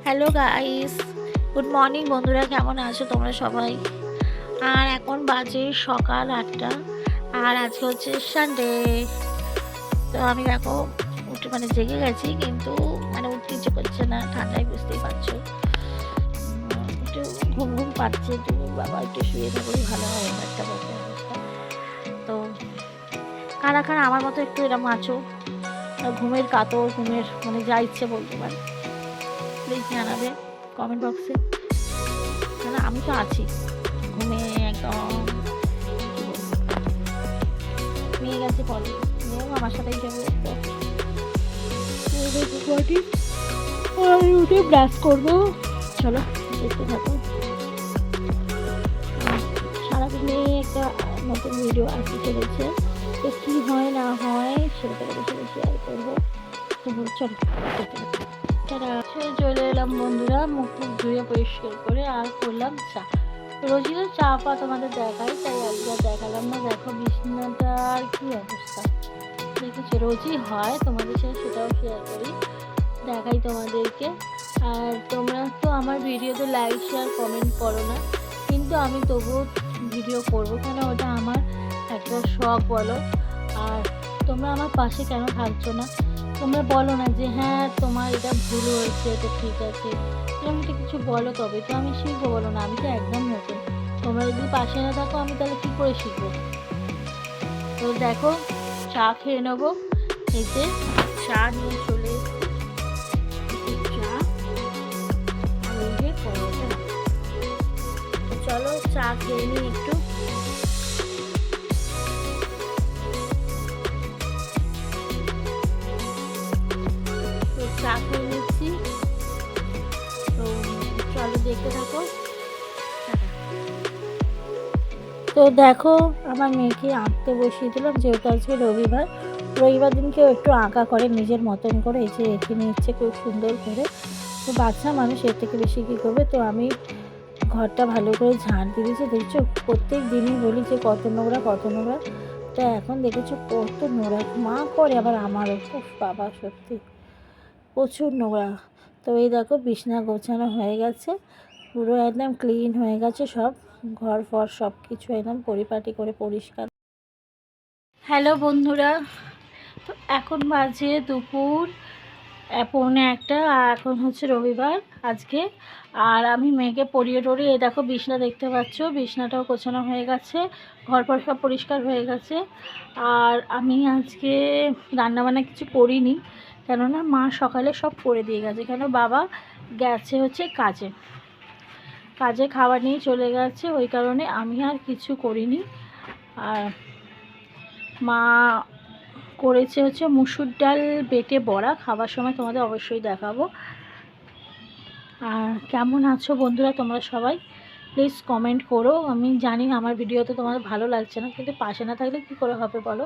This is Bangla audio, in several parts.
হ্যালো গাইস, গুড মর্নিং বন্ধুরা, কেমন আছো তোমরা সবাই? আর এখন বাজে সকাল 8টা। আর আজকে হচ্ছে সানডে। তো আমি দেখো উঠে জেগে গেছি, কিন্তু উঠতে ইচ্ছে করছে না, ঠান্ডায় বুঝতেই পারছো। একটু ঘুম ঘুম পাচ্ছে, একটু বাবা একটু শুয়ে থাকলেই ভালো হয়, একটা বলতে অবস্থা। তো কারা কারা আমার মতো একটু এরকম আছো, ঘুমের কাতর, ঘুমের যা ইচ্ছে বলতে পারে, প্লিজ জানাবে কমেন্ট বক্সে। কারণ আমি তো আছি ঘুমে একদম, মেয়ে গেছে পরে, মেয়েও আমার সাথেই যাবে। আমি উঠে ব্রাশ করবো, চলো দেখতে থাকো। সারাদিনে একটা নতুন ভিডিও আসতে চলেছে, তো কী হয় না হয় সেটা সাথে শেয়ার করবো। তো চলো দেখতে থাকো। তারা চলে এলাম বন্ধুরা, মুখ মুখ ধুয়ে পরিষ্কার করে, আর করলাম চা। রোজই তো চা পা তোমাদের দেখাই, তাই একবার দেখালাম না। দেখো বিছানাটার কি অবস্থা দেখেছো, রোজই হয় তোমাদের সাথে, সেটাও শেয়ার করি, দেখাই তোমাদেরকে। আর তোমরা তো আমার ভিডিওতে লাইক শেয়ার কমেন্ট করো না, কিন্তু আমি তবুও ভিডিও করবো, কেন ওটা আমার একটা শখ বলো। আর তোমরা আমার পাশে কেন থাকছো না? তোমরা বলো না যে হ্যাঁ তোমার এটা ভুল হয়েছে, এটা ঠিক আছে, এরকম একটা কিছু বলো, তবে তো আমি শিখবো। বলো না, আমি তো একদম নতুন, তোমরা যদি পাশে না থাকো আমি তাহলে কী করে শিখবো? তো দেখো চা খেয়ে নেবো, এই যে চা নিয়ে চলে চা, আর এই যে পরোটা। চলো চা খেয়ে নিই একটু। তো চা খেয়ে নিচ্ছি, তো চলো দেখতে থাকো। তো দেখো আমার মেয়েকে আঁকতে বসিয়ে দিলাম, যেহেতু আজকে রবিবার দিন কেউ একটু আঁকা করে নিজের মতন করে, এই যে এঁকে নিচ্ছে খুব সুন্দর করে। তো বাচ্চা মানুষ এর থেকে বেশি কী করবে। তো আমি ঘরটা ভালো করে ঝাড় দিয়ে দিয়েছি, দেখছো প্রত্যেক দিনই বলি যে কত নোংরা কত নোংরা, তো এখন দেখেছো কত নোংরা মা করে, আবার আমারও খুব বাবা সত্যি প্রচুর নোংরা। তো এই দেখো বিছনা গোছানো হয়ে গেছে, পুরো একদম ক্লিন হয়ে গেছে, সব ঘর ফর সব কিছু একদম পরিপাটি করে পরিষ্কার। হ্যালো বন্ধুরা, তো এখন বাজে দুপুর 1:45, আর এখন হচ্ছে রবিবার আজকে। আর আমি মেয়েকে পরিয়ে টরিয়ে, এই দেখো বিছনা দেখতে পাচ্ছ, বিছনাটাও গোছানো হয়ে গেছে, ঘর পর সব পরিষ্কার হয়ে গেছে। আর আমি আজকে রান্নাবান্না কিছু করিনি, কেননা মা সকালে সব করে দিয়ে গেছে, কেন বাবা গেছে হচ্ছে কাজে খাবার নিয়ে চলে গেছে, ওই কারণে আমি আর কিছু করিনি। আর মা করেছে হচ্ছে মুসুর ডাল বেটে বড়া, খাবার সময় তোমাদের অবশ্যই দেখাবো। আর কেমন আছো বন্ধুরা তোমরা সবাই, প্লিজ কমেন্ট করো। আমি জানি আমার ভিডিওতে তোমাদের ভালো লাগছে না, কিন্তু পাশে না থাকলে কী করে হবে বলো,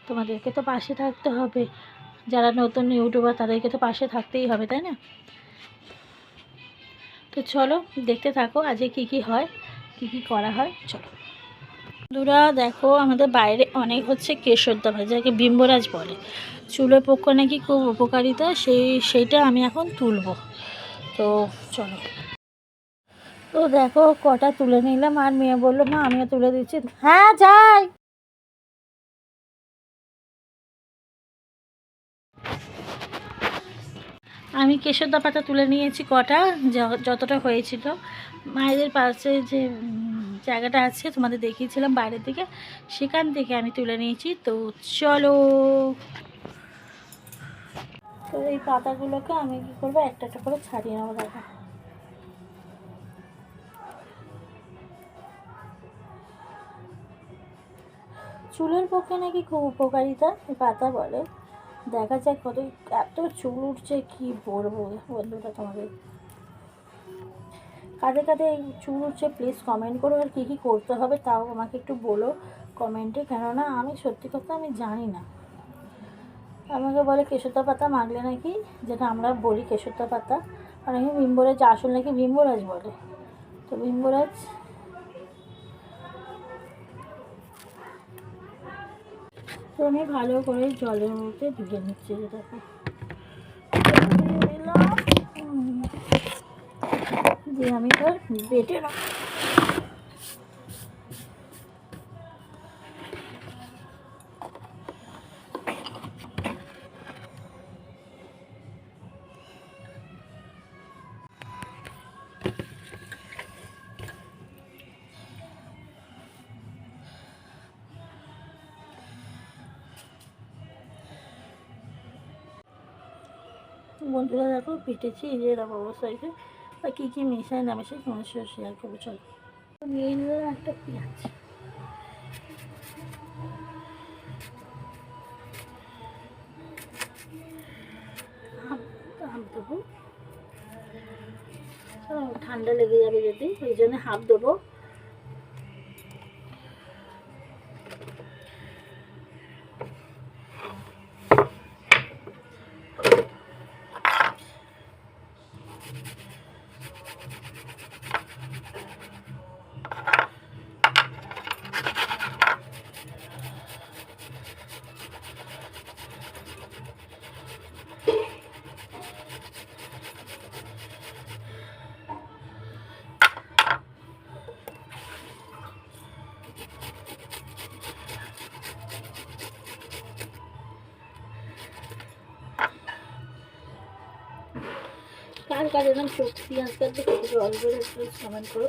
তোমাদেরকে তো পাশে থাকতে হবে, যারা নতুন ইউটিউবার তাদেরকে তো পাশে থাকতেই হবে, তাই না? তো চলো দেখতে থাকো আজকে কী কী হয়, কী কী করা হয়, চলো। বন্ধুরা দেখো আমাদের বাইরে অনেক হচ্ছে কেশরদা ভাজা, যাকে বিম্বরাজ বলে, চুলের পক্ষে নাকি খুব উপকারিতা, সেইটা আমি এখন তুলবো। তো চলো, তো দেখো কটা তুলে নিলাম, আর মেয়ে বললো মা আমিও তুলে দিচ্ছি, হ্যাঁ যাই। আমি কেশরদা পাতা তুলে নিয়েছি কটা, যতটা হয়েছিল। মায়েদের পাশে যে জায়গাটা আছে তোমাদের দেখিয়েছিলাম বাইরের দিকে, সেখান থেকে আমি তুলে নিয়েছি। তো চলো, তো এই পাতাগুলোকে আমি কী করবো, একটা একটা করে ছাড়িয়ে নেবো। দেখো চুলের পক্ষে নাকি খুব উপকারিতা এই পাতা বলে, দেখা যাক কত। এত চুল উঠছে কি বলবো বন্ধুরা তোমাদের, কাদের কাদের চুল উঠছে প্লিজ কমেন্ট করো, আর কী কী করতে হবে তাও আমাকে একটু বলো কমেন্টে, কেননা আমি সত্যি কথা আমি জানি না। আমাকে বলে কেশরদা পাতা মাখলে নাকি, যেটা আমরা বলি কেশরদা পাতা, আর আমি বিম্বরাজ, আসল নাকি বিম্বরাজ বলে। তো বিম্বরাজ তো আমি ভালো করে জলের মধ্যে ধুয়ে নিচ্ছি, দেখো দিয়ে আমি এবার বেটে রাখ। বন্ধুরা দেখো পেটেছি, এই যে এরকম অবস্থা হয়েছে। আর কী কী মিশাই না মিশাই তোমার সাথে শেয়ার করবো। চলো নিয়ে নিলাম একটা পেঁয়াজ, হাফ দেবো, ঠান্ডা লেগে যাবে যদি, ওই জন্য হাফ দেবো। কার কার এরকম চোখ পেঁয়াজ কাটতে কত জল করে একটু কমেন্ট করো।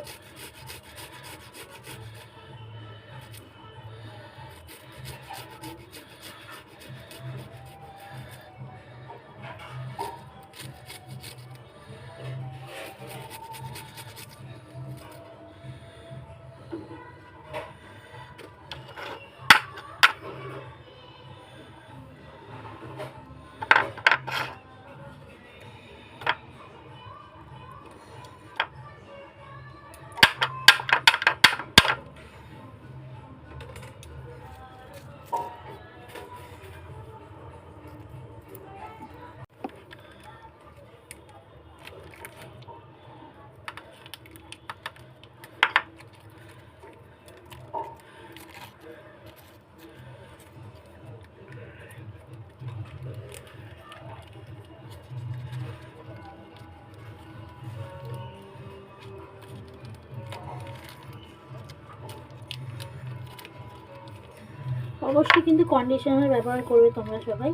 অবশ্যই কিন্তু কন্ডিশনার ব্যবহার করবে তোমরা সবাই।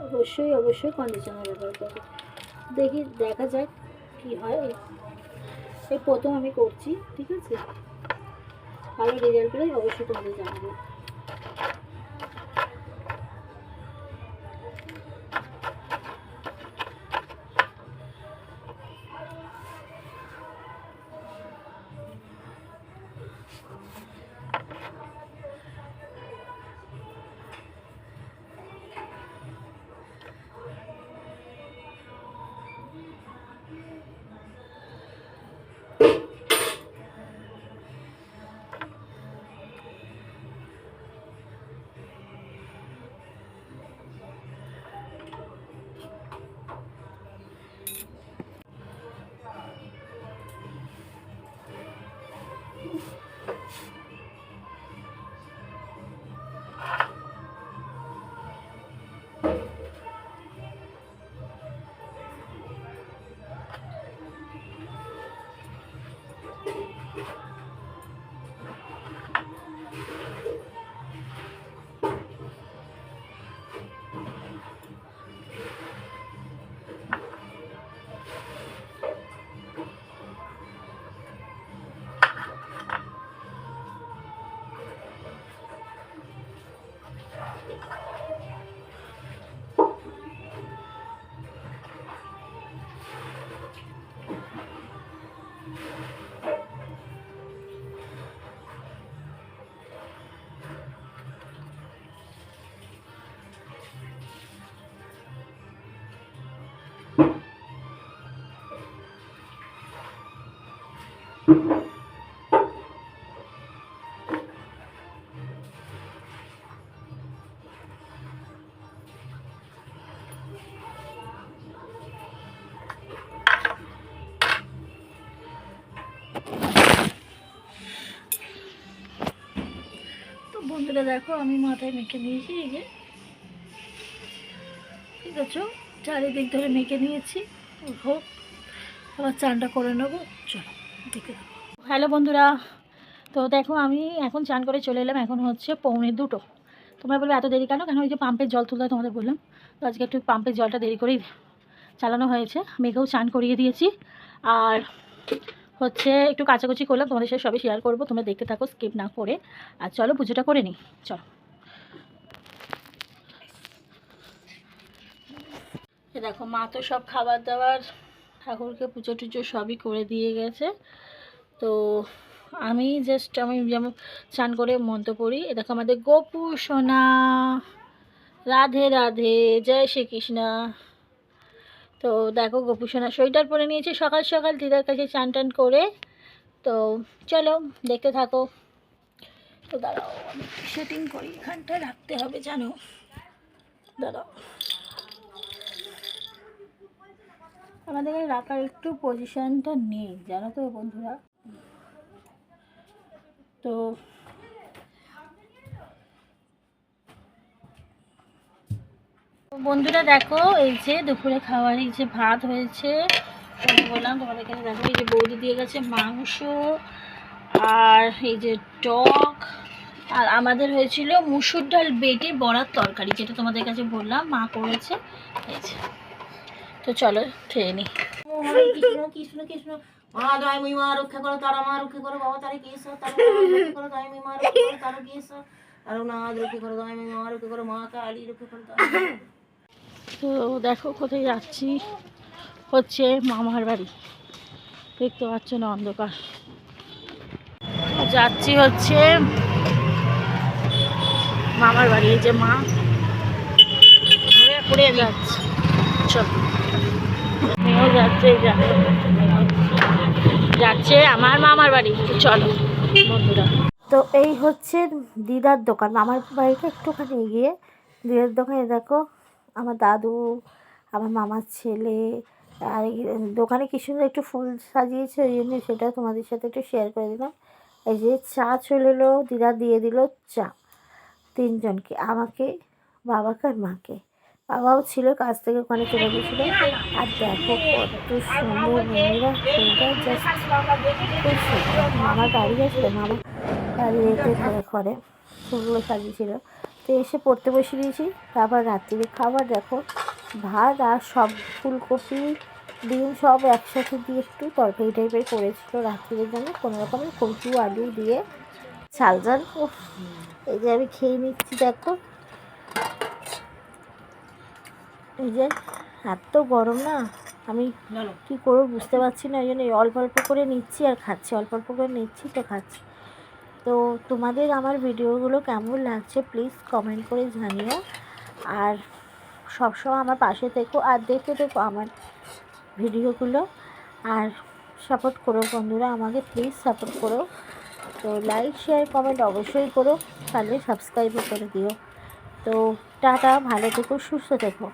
অবশ্যই অবশ্যই কন্ডিশনার ব্যবহার করবে। দেখি দেখা যাক কি হয়। এই প্রথম আমি করছি, ঠিক আছে? ভালো রেজাল্ট পেলে অবশ্যই তোমাদের জানাবো। বন্ধুরা দেখো আমি মাথায় মেখে নিয়েছি, এই যে ঠিক আছে, চারিদিক ধরে মেখে নিয়েছি। হোক, আবার চানটা করে নেবো, চলো দেখে দেবো। হ্যালো বন্ধুরা, তো দেখো আমি এখন চান করে চলে এলাম, এখন হচ্ছে 1:45। তোমরা বলবে এত দেরি কেন? কেন ওই যে পাম্পের জল তুলতে তোমাদের বললাম, তো আজকে একটু পাম্পের জলটা দেরি করেই চালানো হয়েছে। মেঘেও চান করিয়ে দিয়েছি, আর হচ্ছে একটু কাচাকুচি করলাম, তোমাদের সাথে সবই শেয়ার করবো, তোমরা দেখতে থাকো স্কিপ না করে। আর চলো পুজোটা করে নিই, চলো। দেখো মা তো সব খাবার দাবার ঠাকুরকে পুজো টুজো সবই করে দিয়ে গেছে। তো আমি যেমন চান করে মন্ত্র পড়ি। এ দেখো আমাদের গোপু সোনা, রাধে রাধে, জয় শ্রীকৃষ্ণ। তো দেখো গোপু সোনা সোয়েটার পরে নিয়েছে সকাল সকাল দিদার কাছে চান টান করে। তো চলো দেখতে থাকো। তো দাঁড়াও সেটিং করি, এখানটা রাখতে হবে জানো, দাঁড়াও। আমাদের এখানে রাখার একটু পজিশনটা নেই জানো তো বন্ধুরা। তো বন্ধুরা দেখো এই যে দুপুরে খাওয়ার এই যে ভাত হয়েছে, বললাম তোমাদের এখানে দেখো এই যে বৌদি দিয়ে গেছে মাংস, আর এই যে টক, আর আমাদের হয়েছিল মুসুর ডাল বেটে বড়ার তরকারি, যেটা তোমাদের কাছে বললাম মা করেছে। এই যে, তো চলো খেয়ে নিই। কৃষ্ণ কৃষ্ণ কৃষ্ণ, মা দয় মুই মা রক্ষা করো, তারা মা রক্ষা করো, বাবা তারে কেস, তারা রক্ষা করো, দয় মুই মা রক্ষা করো, তারা কেস, আর না রক্ষা করো, দয় মুই মা রক্ষা করো, মা কালী রক্ষা করো। তো দেখো কোথায় যাচ্ছি, হচ্ছে মামার বাড়ি, দেখতে পাচ্ছ না অন্ধকার। যাচ্ছি হচ্ছে মামার বাড়ি, এই যে মা ঘুরে ঘুরে যাচ্ছে, চল মেয়েও যাচ্ছে, যাচ্ছে আমার মামার বাড়ি, চলো বন্ধুরা। তো এই হচ্ছে দিদার দোকান, মামার বাড়িটা একটুখানি এগিয়ে দিদার দোকানে। দেখো আমার দাদু, আমার মামার ছেলে, আর দোকানে কি সুন্দর একটু ফুল সাজিয়েছে, ওই জন্য সেটা তোমাদের সাথে একটু শেয়ার করে দিলাম। এই যে চা চলে এলো, দিদা দিয়ে দিল চা তিনজনকে, আমাকে, বাবাকে আর মাকে। বাবাও ছিল, কাজ থেকে ওখানে চলে গেছিলো। আর দেখো কত সুন্দর বন্ধুরা, ফুলটা জাস্ট খুব সুন্দর। মামা দাঁড়িয়ে আসলো, মামা দাঁড়িয়ে ঘরে ফুলগুলো সাজিয়েছিল। তো এসে পড়তে বসে দিয়েছি। তারপর রাত্রিরে খাবার দেখো, ভাত আর সব ফুলকপি ডিম সব একসাথে দিয়ে একটু তরকারি টাইপের করেছিল রাত্রিরের জন্য, কোনো রকমের কচু আলু দিয়ে ঝাল ঝাল। এই যে আমি খেয়ে নিচ্ছি, দেখো এই যে এত গরম না, আমি কি করবো বুঝতে পারছি না, ওই জন্য অল্প অল্প করে নিচ্ছি আর খাচ্ছি, অল্প অল্প করে নিচ্ছি তো খাচ্ছি। তো তোমাদের আমার ভিডিওগুলো কেমন লাগছে প্লিজ কমেন্ট করে জানিও, আর সবসময় আমার পাশে থেকো, আর দেখতে থেকো আমার ভিডিওগুলো, আর সাপোর্ট করো বন্ধুরা, আমাকে প্লিজ সাপোর্ট করো। তো লাইক শেয়ার কমেন্ট অবশ্যই করো, তাহলে সাবস্ক্রাইবও করে দিও। তো টাটা, ভালো থেকো, সুস্থ থেকো।